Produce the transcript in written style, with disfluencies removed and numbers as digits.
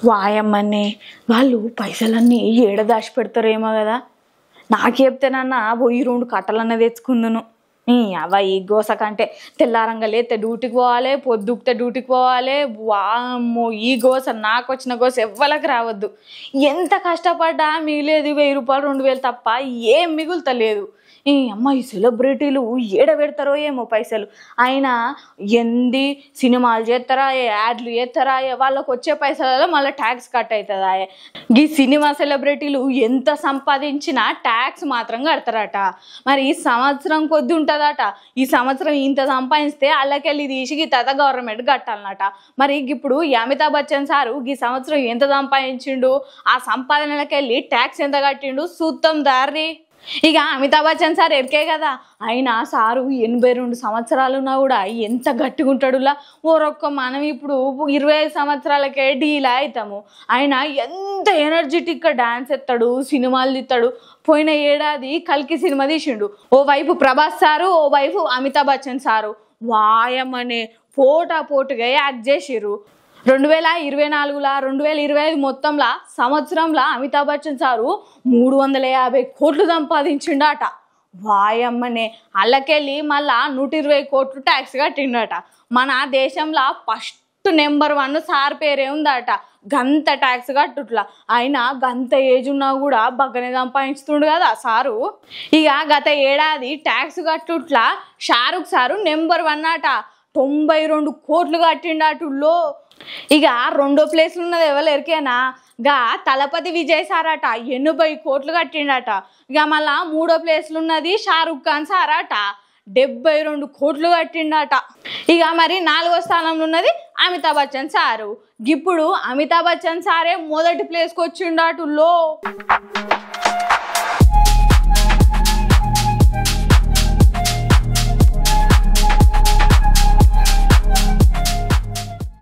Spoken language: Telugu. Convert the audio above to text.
వాయమ్మని వాళ్ళు పైసలన్నీ ఏడ దాచి పెడతారేమో కదా. నాకు చెప్తేనన్నా పోయి 2 కట్టలన్నా తెచ్చుకుందును. అవ ఈ గోస కంటే తెల్లారంగా లేతే డ్యూటీకి పోవాలి, పొద్దుకుతే డ్యూటీకి పోవాలి. వామ్మో ఈ గోస, నాకు వచ్చిన గోస ఎవ్వరికి రావద్దు. ఎంత కష్టపడ్డా మిగిలేదు 1000 రూపాయలు 2000 తప్ప ఏం మిగులుతలేదు. అమ్మ ఈ సెలబ్రిటీలు ఏడ పెడతారో ఏమో పైసలు. అయినా ఎంది సినిమాలు చేస్తారా, యాడ్లు చేస్తారా, వాళ్ళకి వచ్చే పైసలలో మళ్ళీ ట్యాక్స్ కట్ అవుతుందా? ఈ సినిమా సెలబ్రిటీలు ఎంత సంపాదించినా ట్యాక్స్ మాత్రం కడతారట. మరి ఈ సంవత్సరం కొద్ది ఉంటుందట. ఈ సంవత్సరం ఇంత సంపాదిస్తే అల్లకెళ్ళి తీసి ఈ తత గవర్నమెంట్ కట్టాలన్నట. మరి ఇప్పుడు అమితాబ్ బచ్చన్ సారు ఈ సంవత్సరం ఎంత సంపాదించిండు, ఆ సంపాదనలకెళ్ళి ట్యాక్స్ ఎంత కట్టిండు చూద్దాం దారి. ఇక అమితాబ్ బచ్చన్ సార్ ఎరికే కదా. అయినా సారు 82 సంవత్సరాలున్నా కూడా ఎంత గట్టిగా ఉంటాడులా. ఓరొక్క మనం ఇప్పుడు 25 సంవత్సరాలకే డీలా అవుతాము. ఆయన ఎంత ఎనర్జెటిక్గా డాన్స్ ఎత్తాడు, సినిమాలు తీస్తాడు. పోయిన ఏడాది కల్కి సినిమా తీసిండు. ఓవైపు ప్రభాస్ సారు, ఓవైపు అమితాబ్ బచ్చన్ సారు వాయమనే పోటాపోటుగా యాక్ట్ చేసిర్రు. 2024 2025 మొత్తంలో సంవత్సరంలో అమితాబ్ బచ్చన్ సారు 350 కోట్లు సంపాదించిండట. వాయమ్మనే అల్లకెళ్ళి మళ్ళా 120 కోట్లు ట్యాక్స్ కట్టిండట. మన దేశంలో ఫస్ట్ నెంబర్ 1 సార్ పేరే ఉందట. గంత ట్యాక్స్ కట్టుట్లా. అయినా గంత ఏజ్ ఉన్నా కూడా బగ్గనే సంపాదించుతుండు కదా సారు. ఇక గత ఏడాది ట్యాక్స్ కట్టుట్లా షారుఖ్ సారు నెంబర్ 1 అట. 92 కోట్లు కట్టిండటుల్లో. ఇక 2వ ప్లేస్లో ఉన్నది ఎవరు ఎరికేనా? తలపతి విజయ్ సారట 80 కోట్లు కట్టిండట. ఇక మళ్ళా 3వ ప్లేస్లో ఉన్నది షారుఖ్ ఖాన్ సారట 72 కోట్లు కట్టిండట. ఇక మరి 4వ స్థానంలో ఉన్నది అమితాబ్ బచ్చన్ సారు. ఇప్పుడు అమితాబ్ బచ్చన్ సారే మొదటి ప్లేస్కి వచ్చిండటుల్లో.